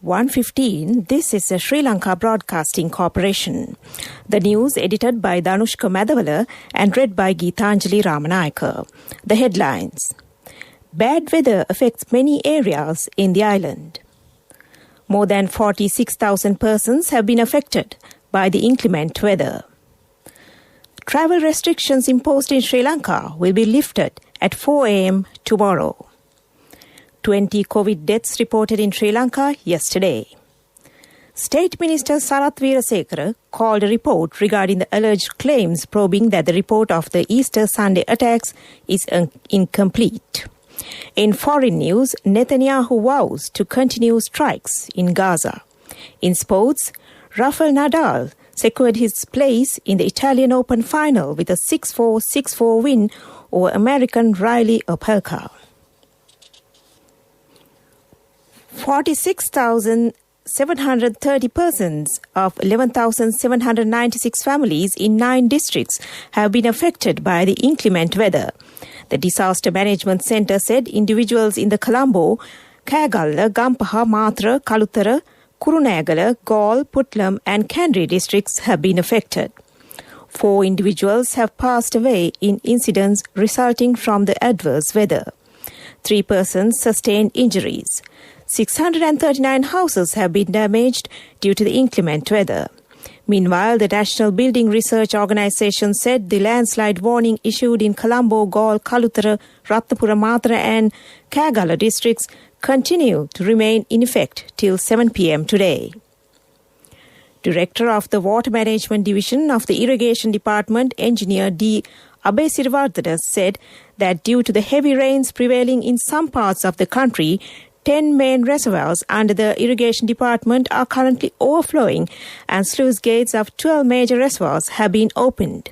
1:15, this is the Sri Lanka Broadcasting Corporation. The news edited by Danushka Madhavala and read by Geethanjali Ramanayaka. The headlines. Bad weather affects many areas in the island. More than 46,000 persons have been affected by the inclement weather. Travel restrictions imposed in Sri Lanka will be lifted at 4 a.m. tomorrow. 20 COVID deaths reported in Sri Lanka yesterday. State Minister Sarath Weerasekara called a report regarding the alleged claims probing that the report of the Easter Sunday attacks is incomplete. In foreign news, Netanyahu vows to continue strikes in Gaza. In sports, Rafael Nadal secured his place in the Italian Open final with a 6-4, 6-4 win over American Riley Opelka. 46,730 persons of 11,796 families in 9 districts have been affected by the inclement weather. The Disaster Management Centre said individuals in the Colombo, Kagalla, Gampaha, Matra, Kalutara, Kurunegala, Galle, Putlam and Kandy districts have been affected. 4 individuals have passed away in incidents resulting from the adverse weather. 3 persons sustained injuries. 639 houses have been damaged due to the inclement weather. Meanwhile, the National Building Research Organisation said the landslide warning issued in Colombo, Galle, Kalutara, Ratnapura, Matra and Kagala districts continue to remain in effect till 7 p.m. today. Director of the Water Management Division of the Irrigation Department, Engineer D. Abesirvardhana, said that due to the heavy rains prevailing in some parts of the country, 10 main reservoirs under the Irrigation Department are currently overflowing and sluice gates of 12 major reservoirs have been opened.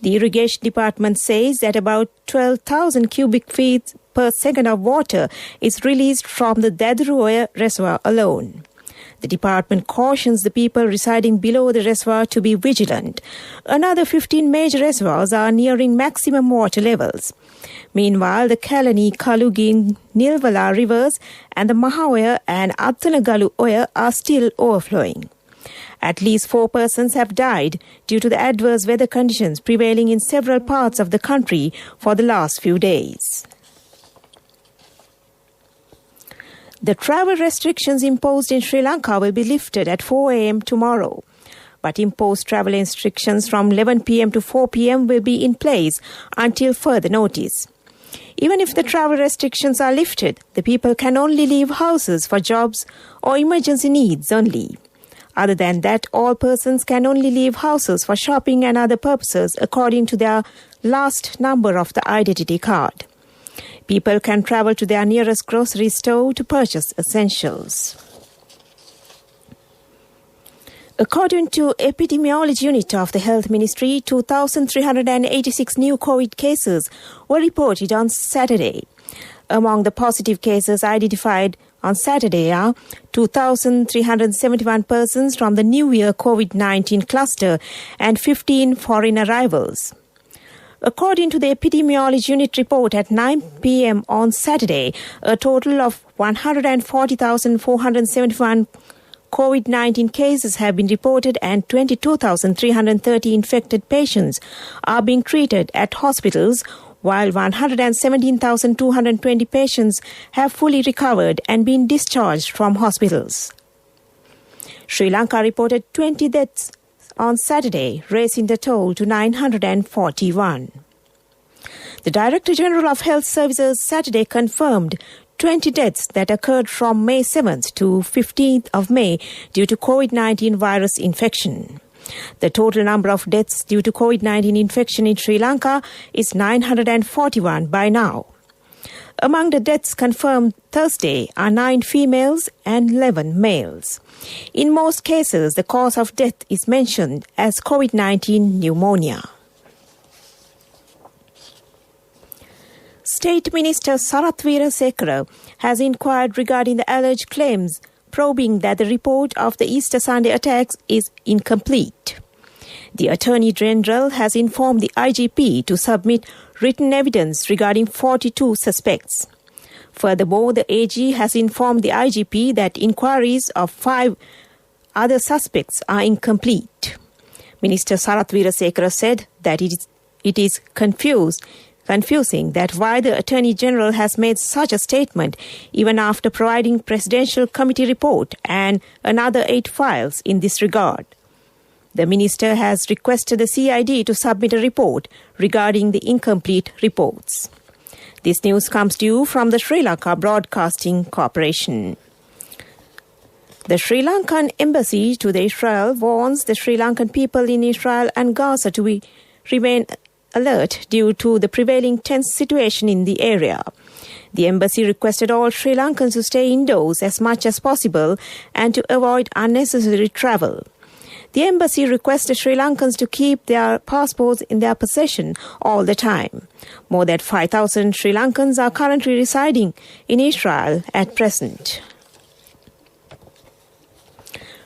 The Irrigation Department says that about 12,000 cubic feet per second of water is released from the Dadaruoya reservoir alone. The department cautions the people residing below the reservoir to be vigilant. Another 15 major reservoirs are nearing maximum water levels. Meanwhile, the Kalani, Kalugin, Nilvala rivers and the Mahaoya and Attanagalu Oya are still overflowing. At least 4 persons have died due to the adverse weather conditions prevailing in several parts of the country for the last few days. The travel restrictions imposed in Sri Lanka will be lifted at 4 a.m. tomorrow. But imposed travel restrictions from 11 p.m. to 4 p.m. will be in place until further notice. Even if the travel restrictions are lifted, the people can only leave houses for jobs or emergency needs only. Other than that, all persons can only leave houses for shopping and other purposes according to their last number of the identity card. People can travel to their nearest grocery store to purchase essentials. According to Epidemiology Unit of the Health Ministry, 2,386 new COVID cases were reported on Saturday. Among the positive cases identified on Saturday are 2,371 persons from the New Year COVID-19 cluster and 15 foreign arrivals. According to the Epidemiology Unit report at 9 p.m. on Saturday, a total of 140,471 COVID-19 cases have been reported and 22,330 infected patients are being treated at hospitals, while 117,220 patients have fully recovered and been discharged from hospitals. Sri Lanka reported 20 deaths on Saturday, raising the toll to 941. The Director General of Health Services Saturday confirmed 20 deaths that occurred from May 7th to 15th of May due to COVID-19 virus infection. The total number of deaths due to COVID-19 infection in Sri Lanka is 941 by now. Among the deaths confirmed Thursday are 9 females and 11 males. In most cases, the cause of death is mentioned as COVID-19 pneumonia. State Minister Sarath Weerasekara has inquired regarding the alleged claims probing that the report of the Easter Sunday attacks is incomplete. The Attorney General has informed the IGP to submit written evidence regarding 42 suspects. Furthermore, the AG has informed the IGP that inquiries of 5 other suspects are incomplete. Minister Sarath Weerasekara said that it is confusing that why the Attorney General has made such a statement even after providing Presidential Committee report and another 8 files in this regard. The Minister has requested the CID to submit a report regarding the incomplete reports. This news comes to you from the Sri Lanka Broadcasting Corporation. The Sri Lankan Embassy to the Israel warns the Sri Lankan people in Israel and Gaza to remain alert due to the prevailing tense situation in the area. The embassy requested all Sri Lankans to stay indoors as much as possible and to avoid unnecessary travel. The embassy requested Sri Lankans to keep their passports in their possession all the time. More than 5,000 Sri Lankans are currently residing in Israel at present.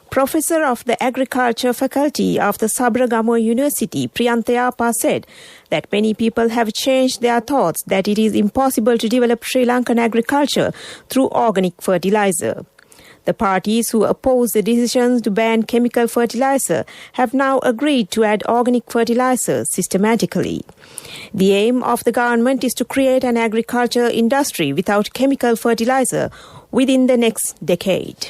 Professor of the Agriculture Faculty of the Sabaragamuwa University, Priyantayapa, said that many people have changed their thoughts that it is impossible to develop Sri Lankan agriculture through organic fertilizer. The parties who oppose the decisions to ban chemical fertilizer have now agreed to add organic fertilizer systematically. The aim of the government is to create an agriculture industry without chemical fertilizer within the next decade.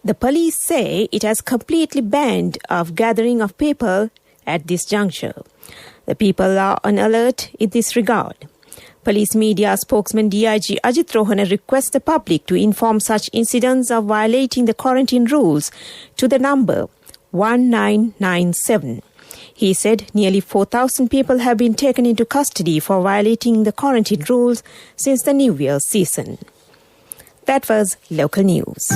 The police say it has completely banned the gathering of people at this juncture. The people are on alert in this regard. Police media spokesman DIG Ajit Rohana requests the public to inform such incidents of violating the quarantine rules to the number 1997. He said nearly 4,000 people have been taken into custody for violating the quarantine rules since the New Year season. That was local news.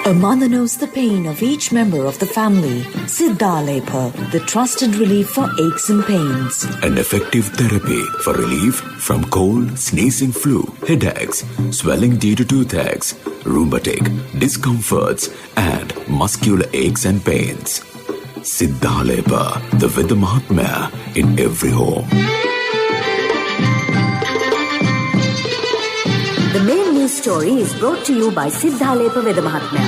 A mother knows the pain of each member of the family. Siddhalepa, the trusted relief for aches and pains. An effective therapy for relief from cold, sneezing, flu, headaches, swelling due to toothaches, rheumatic, discomforts, and muscular aches and pains. Siddhalepa, the Veda Mahatmya in every home. The main news story is brought to you by Siddhalepa Veda Mahatmya.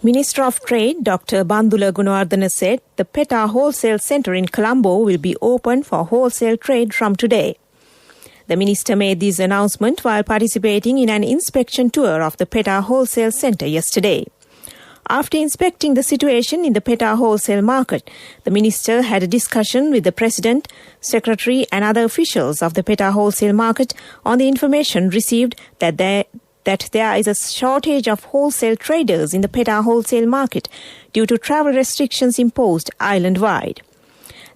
Minister of Trade Dr. Bandula Gunawardena said the PETA Wholesale Centre in Colombo will be open for wholesale trade from today. The minister made this announcement while participating in an inspection tour of the PETA Wholesale Centre yesterday. After inspecting the situation in the PETA wholesale market, the minister had a discussion with the president, secretary and other officials of the PETA wholesale market on the information received that there is a shortage of wholesale traders in the PETA wholesale market due to travel restrictions imposed island-wide.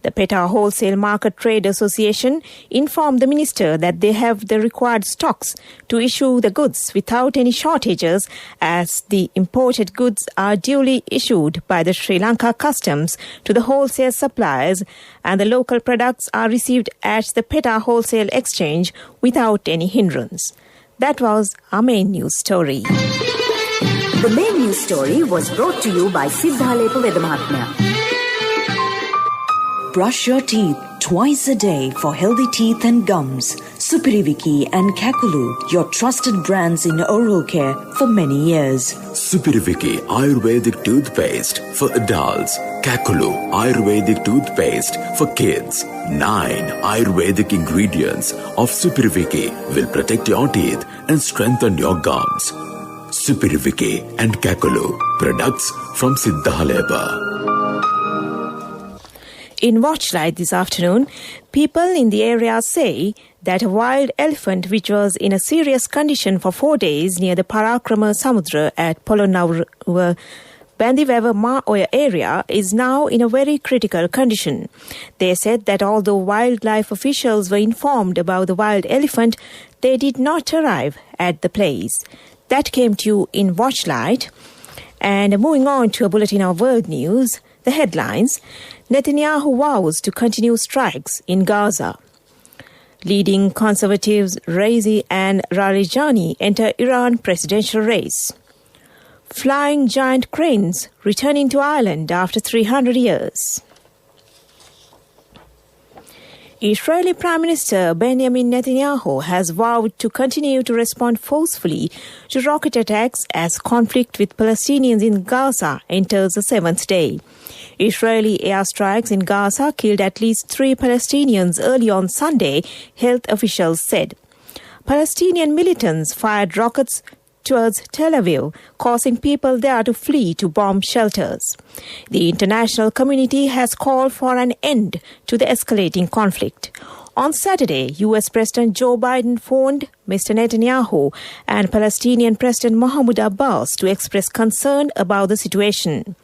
The PETA Wholesale Market Trade Association informed the minister that they have the required stocks to issue the goods without any shortages, as the imported goods are duly issued by the Sri Lanka Customs to the wholesale suppliers, and the local products are received at the PETA Wholesale Exchange without any hindrance. That was our main news story. The main news story was brought to you by Siddhalepa Veda Mahatmya. Brush your teeth twice a day for healthy teeth and gums. Supiriviki and Kakulu, your trusted brands in oral care for many years. Supiriviki Ayurvedic toothpaste for adults. Kakulu Ayurvedic toothpaste for kids. 9 Ayurvedic ingredients of Supiriviki will protect your teeth and strengthen your gums. Supiriviki and Kakulu, products from Siddhalepa. In Watchlight this afternoon, people in the area say that a wild elephant which was in a serious condition for 4 days near the Parakrama Samudra at Polonnaruwa Bandiweva Ma-Oya area is now in a very critical condition. They said that although wildlife officials were informed about the wild elephant, they did not arrive at the place. That came to you in Watchlight. And moving on to a bulletin of world news, the headlines: Netanyahu vows to continue strikes in Gaza. Leading conservatives Raisi and Larijani enter Iran presidential race. Flying giant cranes returning to Ireland after 300 years. Israeli Prime Minister Benjamin Netanyahu has vowed to continue to respond forcefully to rocket attacks as conflict with Palestinians in Gaza enters the seventh day. Israeli airstrikes in Gaza killed at least 3 Palestinians early on Sunday, health officials said. Palestinian militants fired rockets towards Tel Aviv, causing people there to flee to bomb shelters. The international community has called for an end to the escalating conflict. On Saturday, U.S. President Joe Biden phoned Mr. Netanyahu and Palestinian President Mahmoud Abbas to express concern about the situation.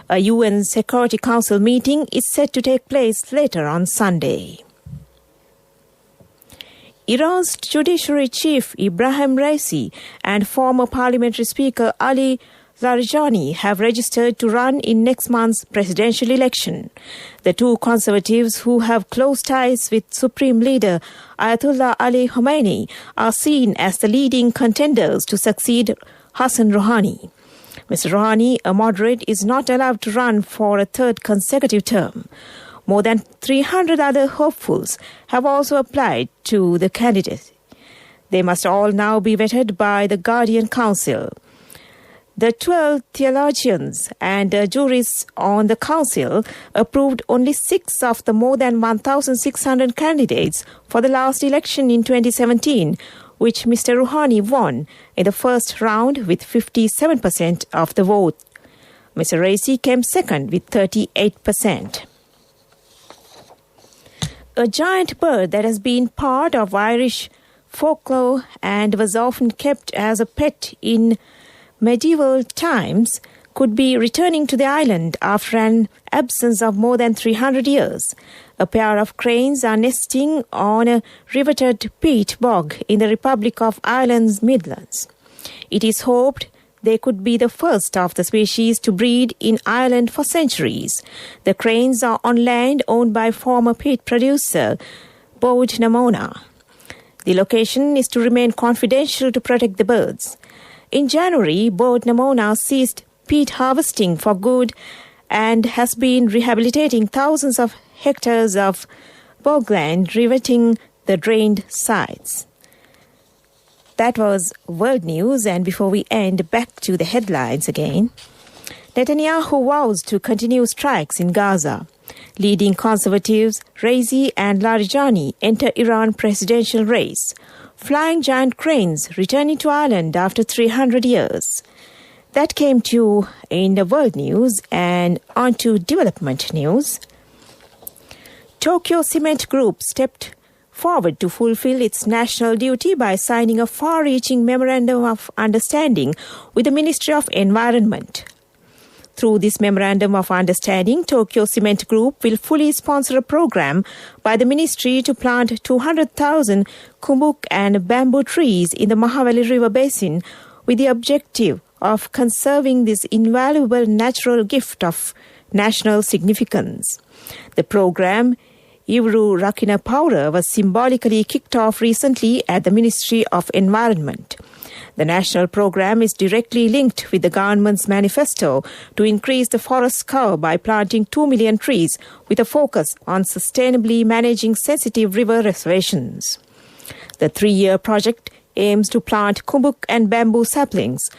A UN Security Council meeting is set to take place later on Sunday. Iran's Judiciary Chief Ibrahim Raisi and former Parliamentary Speaker Ali Larijani have registered to run in next month's presidential election. The two conservatives who have close ties with Supreme Leader Ayatollah Ali Khamenei are seen as the leading contenders to succeed Hassan Rouhani. Mr. Rouhani, a moderate, is not allowed to run for a third consecutive term. More than 300 other hopefuls have also applied to the candidate. They must all now be vetted by the Guardian Council. The 12 theologians and jurists on the council approved only 6 of the more than 1,600 candidates for the last election in 2017, which Mr. Rouhani won in the first round with 57% of the vote. Mr. Raisi came second with 38%. A giant bird that has been part of Irish folklore and was often kept as a pet in medieval times could be returning to the island after an absence of more than 300 years. A pair of cranes are nesting on a riveted peat bog in the Republic of Ireland's Midlands. It is hoped they could be the first of the species to breed in Ireland for centuries. The cranes are on land owned by former peat producer Bode Namona. The location is to remain confidential to protect the birds. In January, Bode Namona ceased peat harvesting for good and has been rehabilitating thousands of hectares of bogland, riveting the drained sites. That was world news, and before we end, back to the headlines again. Netanyahu vows to continue strikes in Gaza. Leading conservatives Raisi and Larijani enter Iran presidential race. Flying giant cranes returning to Ireland after 300 years. That came to you in the world news, and on to development news. Tokyo Cement Group stepped forward to fulfill its national duty by signing a far-reaching memorandum of understanding with the Ministry of Environment. Through this memorandum of understanding, Tokyo Cement Group will fully sponsor a program by the ministry to plant 200,000 kumbuk and bamboo trees in the Mahavali River Basin with the objective of conserving this invaluable natural gift of national significance. The program, Ivru Rakina Paura, was symbolically kicked off recently at the Ministry of Environment. The national program is directly linked with the government's manifesto to increase the forest cover by planting 2 million trees with a focus on sustainably managing sensitive river reservations. The 3-year project aims to plant kumbuk and bamboo saplings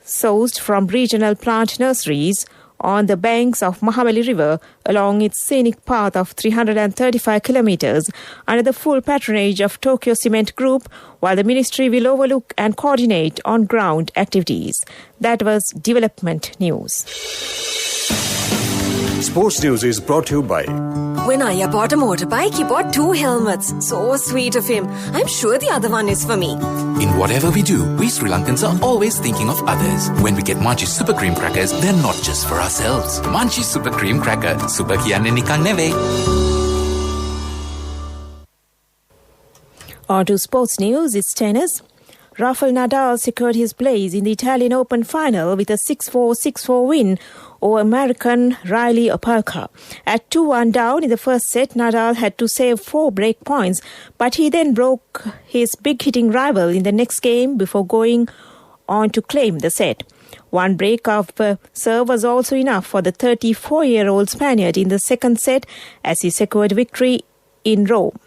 sourced from regional plant nurseries on the banks of Mahamali River along its scenic path of 335 kilometers under the full patronage of Tokyo Cement Group, while the ministry will overlook and coordinate on-ground activities. That was development news. Sports News is brought to you by... When Aya bought a motorbike, he bought 2 helmets. So sweet of him. I'm sure the other one is for me. In whatever we do, we Sri Lankans are always thinking of others. When we get Munchie's Super Cream Crackers, they're not just for ourselves. Munchie's Super Cream Cracker. Super kiyanne nikan neve. On to sports news, it's tennis. Rafael Nadal secured his place in the Italian Open final with a 6-4, 6-4 win over American Riley Opelka. At 2-1 down in the first set, Nadal had to save 4 break points, but he then broke his big-hitting rival in the next game before going on to claim the set. 1 break of serve was also enough for the 34-year-old Spaniard in the second set as he secured victory in Rome.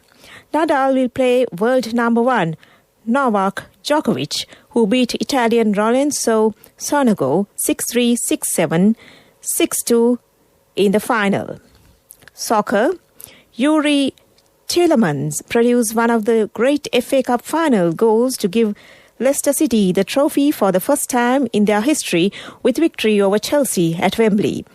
Nadal will play world number 1 Novak Djokovic, who beat Italian Lorenzo Sonego 6-3, 6-7, 6-2 in the final. Soccer, Yuri Tielemans produced one of the great FA Cup final goals to give Leicester City the trophy for the first time in their history with victory over Chelsea at Wembley.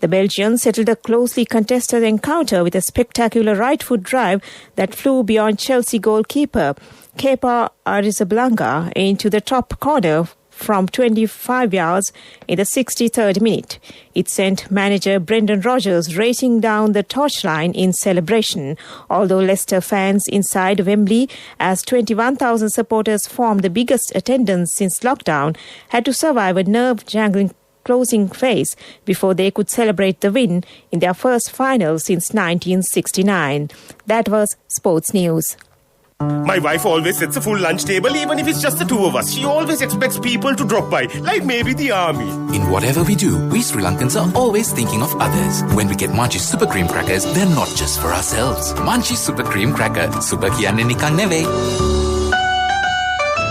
The Belgians settled a closely contested encounter with a spectacular right-foot drive that flew beyond Chelsea goalkeeper Kepa Arrizabalaga into the top corner from 25 yards in the 63rd minute. It sent manager Brendan Rodgers racing down the touchline in celebration, although Leicester fans inside Wembley, as 21,000 supporters formed the biggest attendance since lockdown, had to survive a nerve-jangling closing phase before they could celebrate the win in their first final since 1969. That was Sports News. My wife always sets a full lunch table, even if it's just the two of us. She always expects people to drop by, like maybe the army. In whatever we do, we Sri Lankans are always thinking of others. When we get Munchie Super Cream Crackers, they're not just for ourselves. Munchie Super Cream Cracker, Super kiyanne nikang neveyi.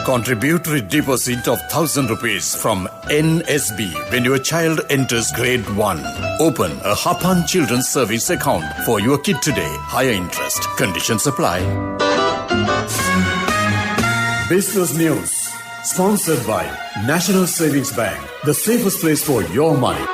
Contributory deposit of ₹1,000 from NSB when your child enters grade 1. Open a Hapan Children's Service account for your kid today. Higher interest. Conditions apply. Business News. Sponsored by National Savings Bank. The safest place for your money.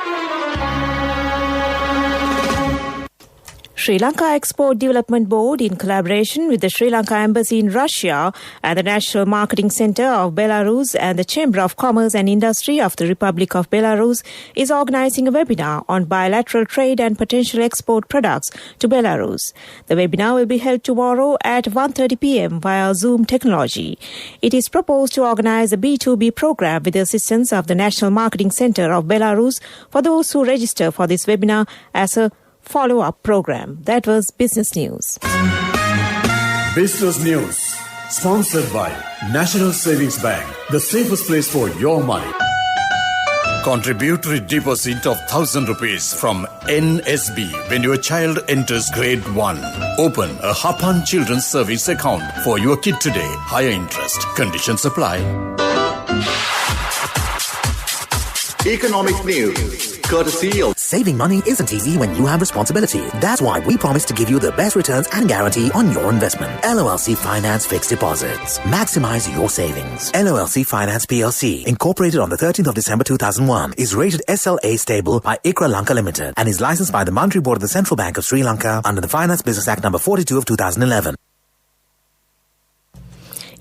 Sri Lanka Export Development Board, in collaboration with the Sri Lanka Embassy in Russia and the National Marketing Centre of Belarus and the Chamber of Commerce and Industry of the Republic of Belarus, is organising a webinar on bilateral trade and potential export products to Belarus. The webinar will be held tomorrow at 1:30 p.m. via Zoom technology. It is proposed to organise a B2B programme with the assistance of the National Marketing Centre of Belarus for those who register for this webinar as a follow-up program. That was Business News. Business News. Sponsored by National Savings Bank. The safest place for your money. Contributory deposit of ₹1,000 from NSB when your child enters grade 1. Open a Hapan Children's Service account for your kid today. Higher interest. Conditions apply. Economic news. Courtesy of Saving money isn't easy when you have responsibility. That's why we promise to give you the best returns and guarantee on your investment. LOLC Finance Fixed Deposits. Maximize your savings. LOLC Finance PLC, incorporated on the 13th of December 2001, is rated SLA stable by ICRA Lanka Limited and is licensed by the Monetary Board of the Central Bank of Sri Lanka under the Finance Business Act number 42 of 2011.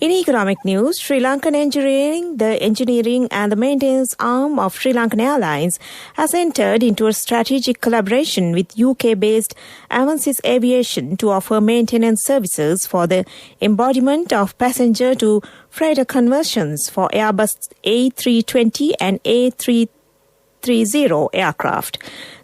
In economic news, Sri Lankan Engineering, the engineering and the maintenance arm of Sri Lankan Airlines, has entered into a strategic collaboration with UK-based Avansis Aviation to offer maintenance services for the embodiment of passenger to freighter conversions for Airbus A320 and A330 aircraft.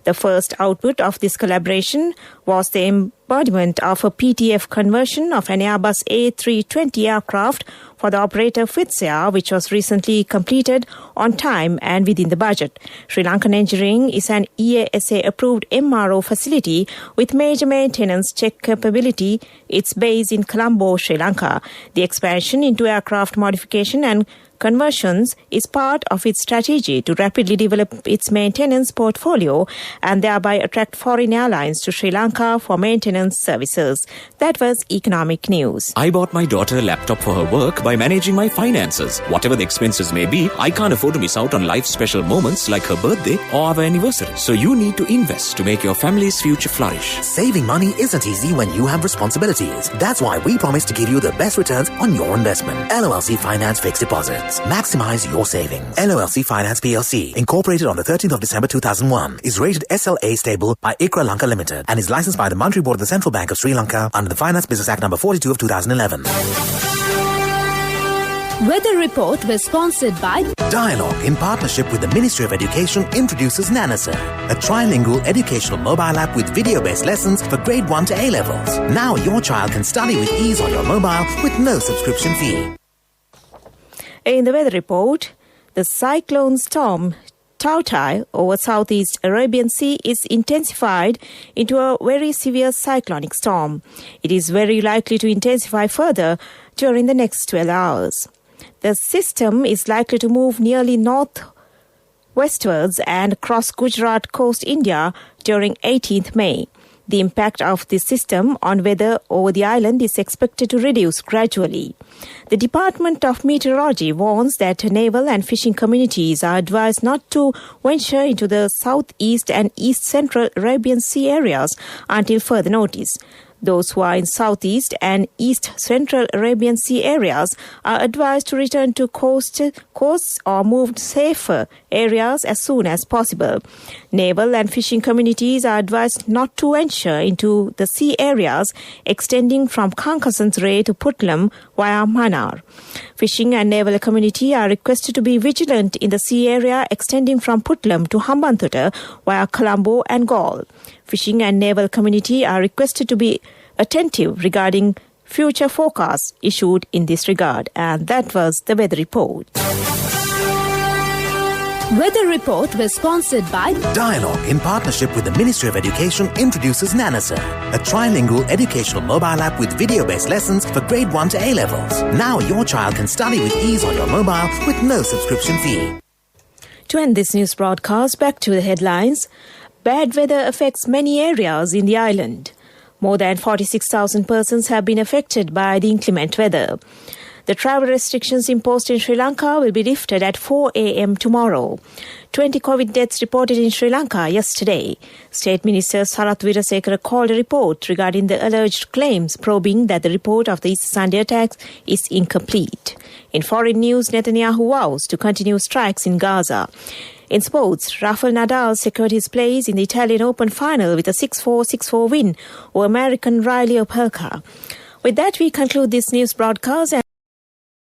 The first output of this collaboration was the embodiment of a PTF conversion of an Airbus A320 aircraft for the operator Fitzair, which was recently completed on time and within the budget. Sri Lankan Engineering is an EASA-approved MRO facility with major maintenance check capability. It's based in Colombo, Sri Lanka. The expansion into aircraft modification and conversions is part of its strategy to rapidly develop its maintenance portfolio and thereby attract foreign airlines to Sri Lanka for maintenance services. That was economic news. I bought my daughter a laptop for her work by managing my finances. Whatever the expenses may be, I can't afford to miss out on life's special moments like her birthday or our anniversary. So you need to invest to make your family's future flourish. Saving money isn't easy when you have responsibilities. That's why we promise to give you the best returns on your investment. LOLC Finance Fixed Deposits. Maximize your savings. LOLC Finance PLC, incorporated on the 13th of December 2001, is rated SLA stable by ICRA Lanka Limited and is licensed by the Monetary Board of the Central Bank of Sri Lanka under the Finance Business Act number 42 of 2011. Weather report was sponsored by Dialogue, in partnership with the Ministry of Education, introduces Nanasa, a trilingual educational mobile app with video-based lessons for grade 1 to A-levels. Now your child can study with ease on your mobile with no subscription fee. In the weather report, the cyclone storm Taotai over southeast Arabian Sea is intensified into a very severe cyclonic storm. It is very likely to intensify further during the next 12 hours. The system is likely to move nearly northwestwards and cross Gujarat coast India during 18th May. The impact of this system on weather over the island is expected to reduce gradually. The Department of Meteorology warns that naval and fishing communities are advised not to venture into the southeast and east central Arabian Sea areas until further notice. Those who are in southeast and east central Arabian Sea areas are advised to return to coasts or move to safer areas as soon as possible. Naval and fishing communities are advised not to venture into the sea areas extending from Kankasans Ray to Putlam via Manar. Fishing and naval community are requested to be vigilant in the sea area extending from Putlam to Hambantota via Colombo and Galle. Fishing and naval community are requested to be attentive regarding future forecasts issued in this regard. And that was the weather report. Weather report was sponsored by Dialogue, in partnership with the Ministry of Education, introduces Nanasa, a trilingual educational mobile app with video-based lessons for grade 1 to A-levels. Now your child can study with ease on your mobile with no subscription fee. To end this news broadcast, back to the headlines. Bad weather affects many areas in the island. More than 46,000 persons have been affected by the inclement weather. The travel restrictions imposed in Sri Lanka will be lifted at 4 a.m. tomorrow. 20 COVID deaths reported in Sri Lanka yesterday. State Minister Sarath Wirasekara called a report regarding the alleged claims, probing that the report of the Easter Sunday attacks is incomplete. In foreign news, Netanyahu vows to continue strikes in Gaza. In sports, Rafael Nadal secured his place in the Italian Open final with a 6-4, 6-4 win over American Riley Opelka. With that, we conclude this news broadcast.